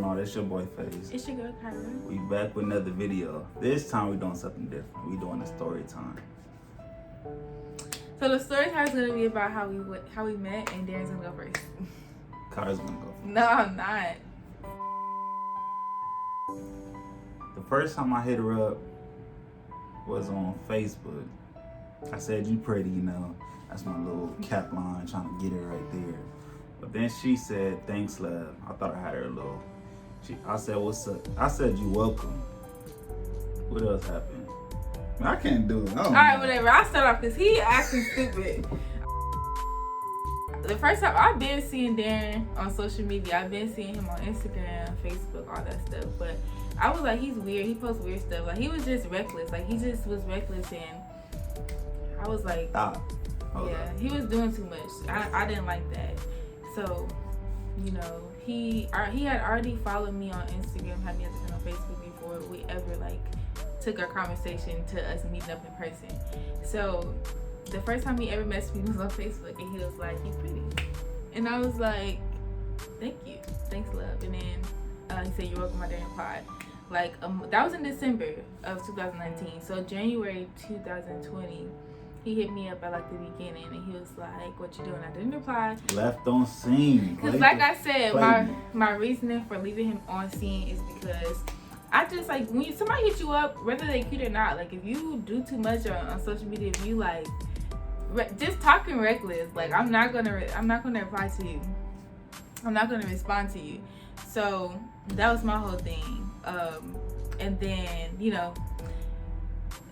on? It's your boy Face. It's your girl Kyra. We back with another video. This time we doing something different. We doing a story time. So the story time is gonna be about how we met, and Darren's gonna go first. Kyra's gonna go. No, I'm not. The first time I hit her up was on Facebook. I said, "You pretty, you know." That's my little cap line, trying to get it right there. But then she said, "Thanks, love." I thought I had her a little. I said, "What's up?" I said, "You welcome." What else happened? Man, I can't do it. Alright, whatever. I'll start off because he acting stupid. The first time I've been seeing Darren on social media, I've been seeing him on Instagram, Facebook, all that stuff. But I was like, he's weird. He posts weird stuff. Like, he was just reckless. Like, he just was reckless, and I was like, he was doing too much. I didn't like that. So, you know, he had already followed me on Instagram, had me as a friend on Facebook before we ever like took our conversation to us meeting up in person. So the first time he ever messaged me was on Facebook, and he was like, "You pretty," and I was like, "Thank you, thanks, love." And then he said, "You're welcome, my Darren pod." Like that was in December of 2019. So January 2020. He hit me up at like the beginning, and he was like, "What you doing?" I didn't reply. Left on scene. Because like I said, my reasoning for leaving him on scene is because I just like when somebody hits you up, whether they cute or not, like if you do too much on social media, if you like just talking reckless, like I'm not gonna reply to you. I'm not gonna respond to you. So that was my whole thing. And then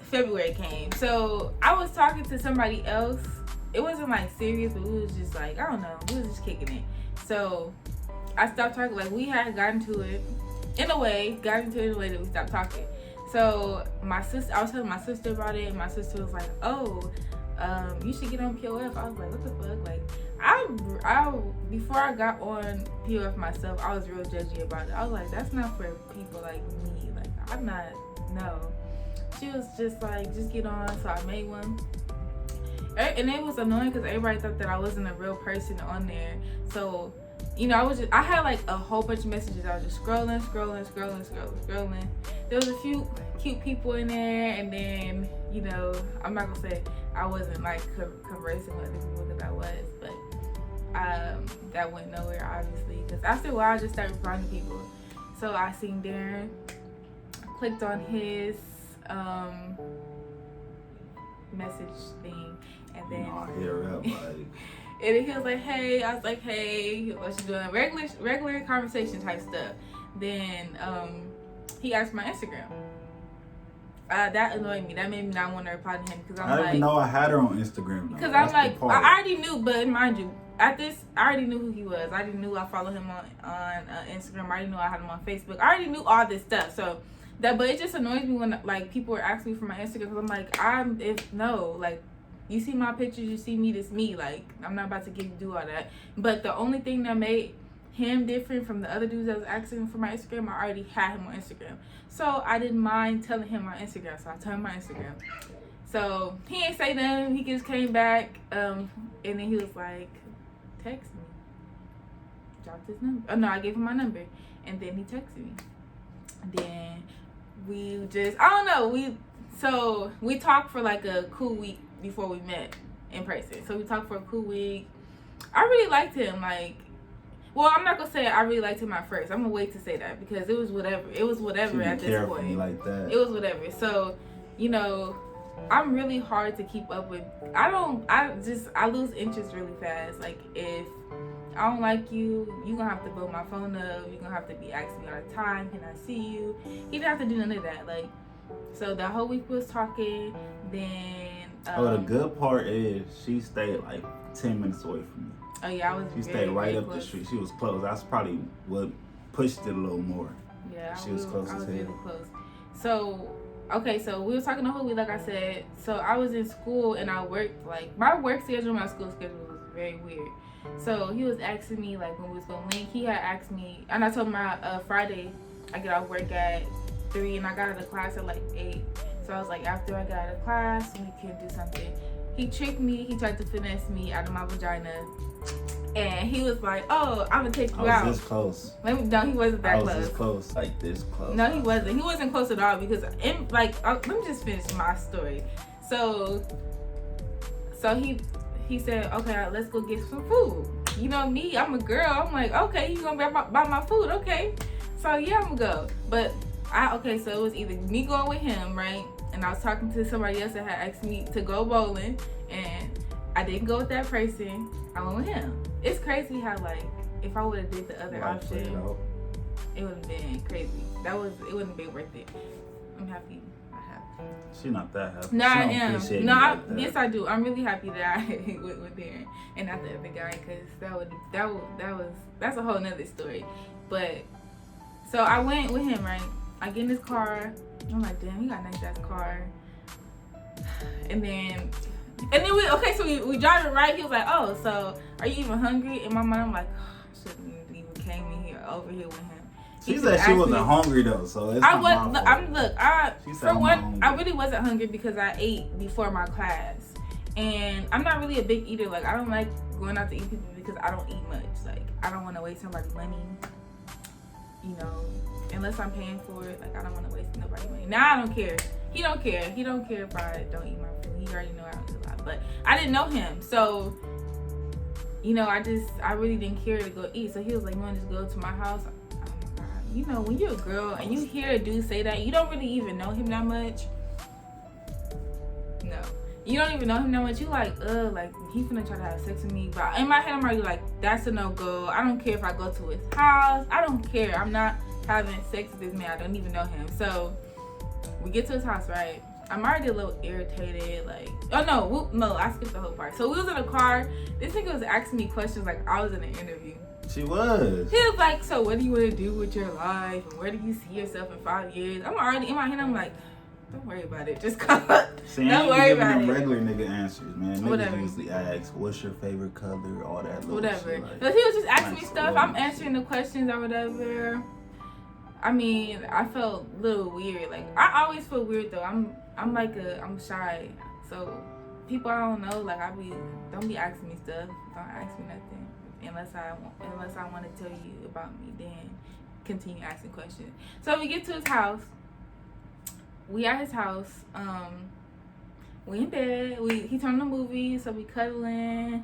February came. So I was talking to somebody else. It wasn't like serious, but we was just like, I don't know, we was just kicking it. So I stopped talking. Like we had gotten into it in a way that we stopped talking. So I was telling my sister about it, and my sister was like, "Oh, you should get on POF." I was like, "What the fuck?" Like I before I got on POF myself, I was real judgy about it. I was like, "That's not for people like me. Like I'm not. No." She was just like, "Just get on." So I made one, and it was annoying because everybody thought that I wasn't a real person on there. So I had like a whole bunch of messages. I was just scrolling. There was a few cute people in there, and then I'm not gonna say I wasn't like conversing with other people because I was, but that went nowhere obviously because after a while I just started replying to people. So I seen Darren, clicked on his message thing, and then I hit her up like and he was like, "Hey," I was like, "Hey, what you doing?" Regular conversation type stuff. Then he asked my Instagram. That annoyed me. That made me not want to reply to him because I didn't even know I had her on Instagram. Because I'm like, I already knew, but mind you, at this, I already knew who he was. I already knew I followed him on Instagram. I already knew I had him on Facebook. I already knew all this stuff. So but it just annoys me when like people are asking me for my Instagram because I'm like, you see my pictures, you see me, this me. Like I'm not about to do all that. But the only thing that made him different from the other dudes that was asking for my Instagram, I already had him on Instagram. So I didn't mind telling him my Instagram. So I told him my Instagram. So he ain't say nothing. He just came back, and then he was like, "Text me." Dropped his number. Oh no, I gave him my number, and then he texted me. Then we just, I don't know. We talked for like a cool week before we met in person. So we talked for a cool week. I really liked him. Like, well, I'm not gonna say I really liked him at first. I'm gonna wait to say that because it was whatever. It was whatever at this point. Like that. It was whatever. So, I'm really hard to keep up with. I lose interest really fast. Like if I don't like you, you gonna have to blow my phone up. You gonna have to be asking me all the time, "Can I see you?" He didn't have to do none of that. Like, so the whole week we was talking. Then the good part is she stayed like 10 minutes away from me. Oh yeah, She stayed right up the street. She was close. That's probably what pushed it a little more. Yeah, she was close as hell. Really close. So okay, so we were talking the whole week, like I said. So I was in school and I worked, like my work schedule and my school schedule was very weird. So he was asking me like when we was gonna link. He had asked me, and I told him Friday I get off work at 3 and I got out of class at like 8. So I was like, after I got out of class, we can do something. He tricked me. He tried to finesse me out of my vagina. And he was like, "Oh, I'm gonna take you I out." was this close. No, he wasn't that I was close. this close. Like this close. No, he wasn't. He wasn't close at all because, let me just finish my story. So he said, "Okay, let's go get some food." You know me, I'm a girl. I'm like, "Okay, you gonna buy my food? Okay." So yeah, I'm gonna go. But so it was either me going with him, right? And I was talking to somebody else that had asked me to go bowling, and I didn't go with that person. I went with him. It's crazy how like if I would have did the other option, it would have been crazy. It wouldn't have been worth it. I'm happy I have. She's not that happy. No, I am. No, yes I do. I'm really happy that I went with Darren and not the other guy, because that's a whole nother story. But so I went with him, right? I get in his car. I'm like, damn, he got a nice ass car. And then we drive it right. He was like, "Oh, so are you even hungry?" In my mind, I'm like, I shouldn't even came in here over here with him. She said she wasn't hungry though, so it's I not was. my fault. For one, I really wasn't hungry because I ate before my class, and I'm not really a big eater. Like, I don't like going out to eat people because I don't eat much. Like, I don't want to waste somebody's money. You know, unless I'm paying for it. Like, I don't want to waste nobody's money. Now I don't care. He don't care. He don't care if I don't eat my food. He already know I don't do a lot. But I didn't know him, so you know, I really didn't care to go eat. So he was like, "You want to just go to my house?" Oh my God. You know, when you're a girl and you hear a dude say that, you don't really even know him that much. No. You don't even know him that much. You like he finna try to have sex with me. But in my head, I'm already like, that's a no-go. I don't care if I go to his house. I don't care. I'm not having sex with this man. I don't even know him. So we get to his house, right? I'm already a little irritated. Like, oh no, I skipped the whole part. So we was in a car. This nigga was asking me questions like I was in an interview. She was. He was like, "So what do you want to do with your life? And where do you see yourself in 5 years?" I'm already in my head. I'm like, don't worry about it. Just come. Don't worry about it. Regular nigga answers, man. Niggas Whatever. usually ask, "What's your favorite color?" All that. Whatever. Shit, like, but he was just asking me nice stuff. words. I'm answering the questions or whatever. I mean, I felt a little weird. Like, I always feel weird though. I'm shy. So people I don't know, like don't be asking me stuff. Don't ask me nothing unless I want to tell you about me. Then continue asking questions. So we get to his house. We at his house. We in bed. He turned on the movie, so we cuddling.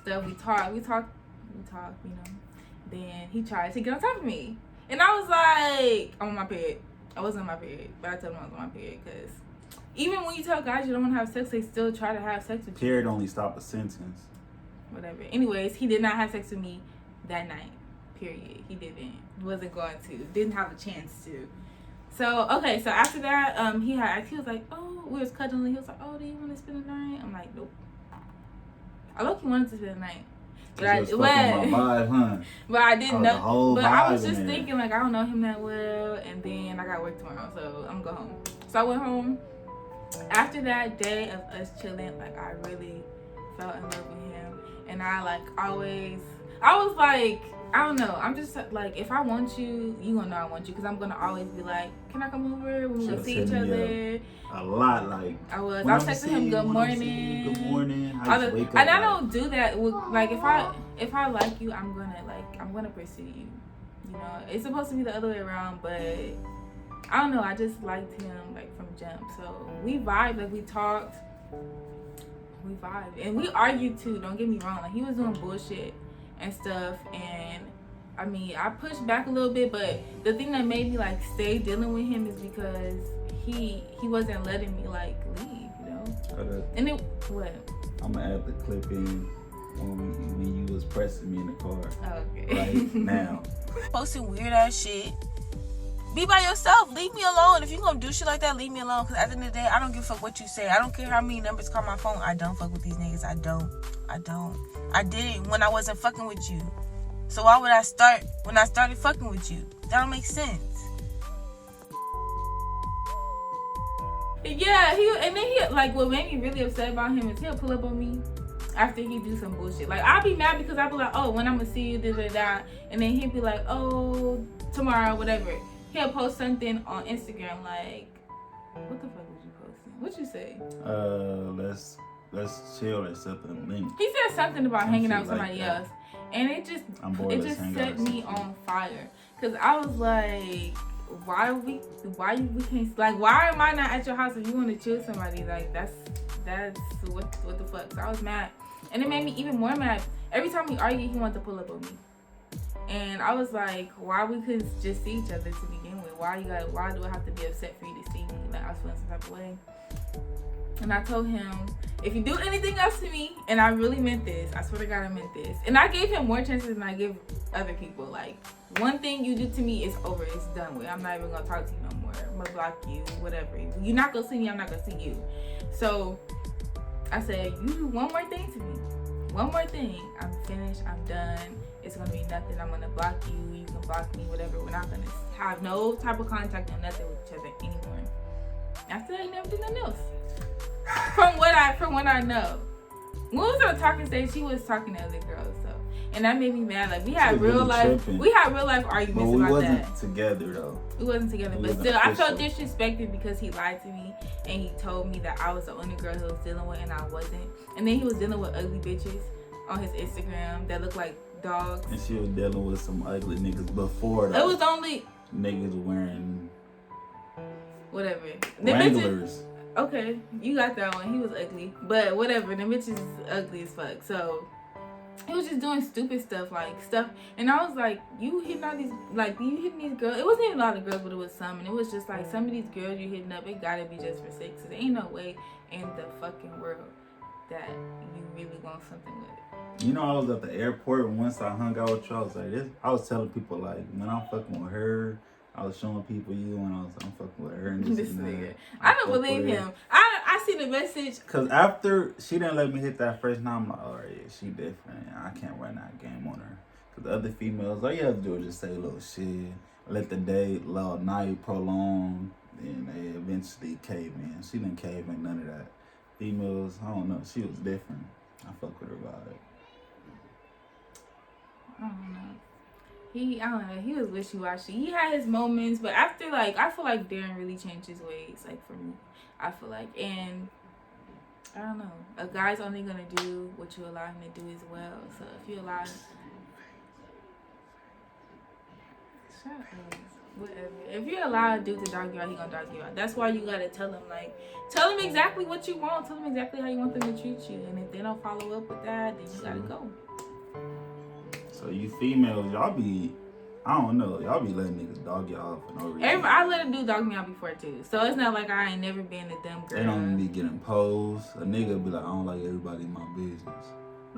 Stuff. We talk. You know. Then he tried to get on top of me, and I was like, I'm on my period. I wasn't on my period, but I told him I was on my period because even when you tell guys you don't want to have sex, they still try to have sex with you. Period only stop a sentence. Whatever. Anyways, he did not have sex with me that night. Period. He didn't. He wasn't going to. Didn't have a chance to. So, okay. So, after that, he was like, "Oh," we was cuddling. He was like, "Oh, do you want to spend the night?" I'm like, "Nope." I low-key wanted to spend the night. But I didn't know. But I was just thinking, like, I don't know him that well. And then I got work tomorrow. So, I'm going to go home. So, I went home. After that day of us chilling, like, I really fell in love with him. And I was like, I don't know. I'm just like, if I want you, you gonna know I want you. Because I'm gonna always be like, can I come over? We're gonna see each other. A lot, like. I was texting him, good morning. Good morning. And I don't do that with, like, if I like you, I'm gonna pursue you. You know, it's supposed to be the other way around, but I don't know. I just liked him, like, from jump. So we vibed, like, we talked. We vibed. And we argued, too. Don't get me wrong. Like, he was doing bullshit and stuff. And, I mean, I pushed back a little bit. But the thing that made me, like, stay dealing with him is because he wasn't letting me, like, leave, you know? Okay. And what? I'm going to add the clip in when you was pressing me in the car. Okay. Right now. Posting weird ass shit. Be by yourself. Leave me alone. If you gonna do shit like that, leave me alone. Because at the end of the day, I don't give a fuck what you say. I don't care how many numbers call my phone. I don't fuck with these niggas. I don't. I didn't when I wasn't fucking with you. So why would I start when I started fucking with you? That don't make sense. Yeah, like, what made me really upset about him is he'll pull up on me after he do some bullshit. Like, I'll be mad because I'll be like, oh, when I'm gonna see you, this or that. And then he'll be like, oh, tomorrow, whatever. He'll post something on Instagram like, what the fuck was you posting? What'd you say? Let's let's chill, let's set the link. He said something about Some hanging shit out with somebody like that. else, and it just Let's just hang out set or me something. on fire. Cause I was like, why we can't, like, why am I not at your house if you want to chill with somebody? Like, that's what the fuck. So I was mad, and it made me even more mad. Every time we argued, he wanted to pull up on me, and I was like, why we couldn't just see each other to begin with? Why do I have to be upset for you to see me? Like, I was feeling some type of way. And I told him, if you do anything else to me, and I really meant this, I swear to God I meant this. And I gave him more chances than I give other people. Like, one thing you do to me is over, it's done with. I'm not even gonna talk to you no more. I'm gonna block you, whatever. You're not gonna see me, I'm not gonna see you. So I said, you do one more thing to me. One more thing. I'm finished, I'm done. It's gonna be nothing. I'm gonna block you, you can block me, whatever. We're not gonna have no type of contact or nothing with each other anymore. After that, he never did nothing else. From what I know, when we was on the talking stage, he was talking to other girls, so, and that made me mad. Like, we had real life But arguments we about wasn't that. together though. We wasn't together, We but wasn't still, I felt official. disrespected because he lied to me and he told me that I was the only girl he was dealing with and I wasn't. And then he was dealing with ugly bitches on his Instagram that look like dogs. And she was dealing with some ugly niggas before that. It was only niggas wearing whatever. The bitches. Wranglers. Okay, you got that one. He was ugly, but whatever. The bitch is ugly as fuck. So he was just doing stupid stuff, and I was like, you hitting all these, like, you hitting these girls. It wasn't even a lot of girls, but it was some, and it was just like, some of these girls you hitting up, it gotta be just for sex. There ain't no way in the fucking world that you really want something with it. You know, I was at the airport and once I hung out with you, I was like this. I was telling people like, when I'm fucking with her, I was showing people you when I'm fucking with her and This and nigga. that. I don't believe him. I see the message. Cause after she didn't let me hit that first night, I'm like, oh yeah, she different. I can't run that game on her. Cause the other females, all you have to do is just say a little shit, let the night prolong, and they eventually cave in. She didn't cave in none of that. Females, I don't know, she was different. I fuck with her about it. I don't know. He was wishy-washy. He had his moments, but after, like, I feel like Darren really changed his ways, like, for me. I feel like, and I don't know. A guy's only gonna do what you allow him to do as well. So if you allow him, shut up. Whatever. If you allow a dude to dog you out, he gonna dog you out. That's why you gotta tell him exactly what you want. Tell him exactly how you want them to treat you. And if they don't follow up with that, then you gotta go. So you females, y'all be, I don't know, y'all be letting niggas dog y'all for no reason. I let a dude dog me out before too. So it's not like I ain't never been a dumb girl. They don't be getting posed. A nigga be like, I don't like everybody in my business.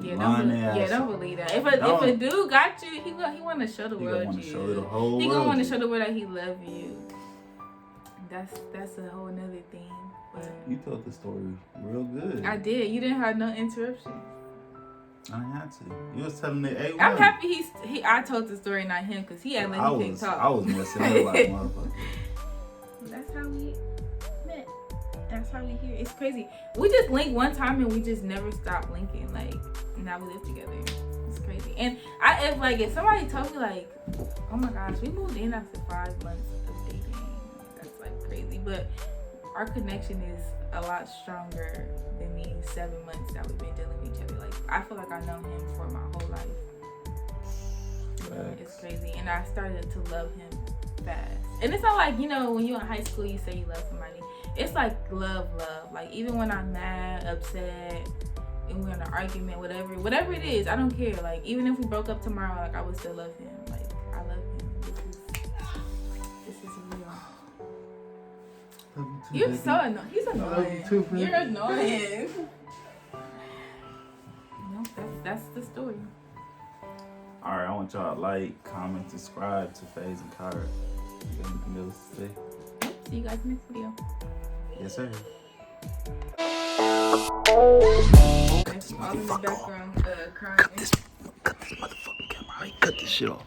Yeah, Lying don't believe that. If a dude got you, he want to show the world want you. to show the whole He world gonna want to you. show the world that he love you. That's a whole another thing. But You told the story real good. I did. You didn't have no interruption. I didn't have to. You was telling it. Hey, I'm happy I told the story, not him, because he acted like he couldn't talk. I was messing up like a motherfucker. That's how we met. That's how we here. It's crazy. We just linked one time and we just never stopped linking. Like, now we live together. It's crazy. And if somebody told me like, oh my gosh, we moved in after 5 months of dating, that's like crazy. But our connection is a lot stronger than the 7 months that we've been dealing with each other. Like, I feel like I know him for my whole life. It's crazy. And I started to love him fast. And it's not like, when you're in high school, you say you love somebody. It's like love. Like, even when I'm mad, upset, and we're in an argument, whatever it is, I don't care. Like, even if we broke up tomorrow, like, I would still love him. Like, I love him. This is real. Love you too, You're baby. so annoying. He's annoying. love you too, baby. You're annoying. That's the story. All right, I want y'all to like, comment, subscribe to FaZe and Kyra. You got anything else to say? Nope. See you guys in the next video. Yes, sir. All in the background, crying. Cut this motherfucking camera. Cut this shit off.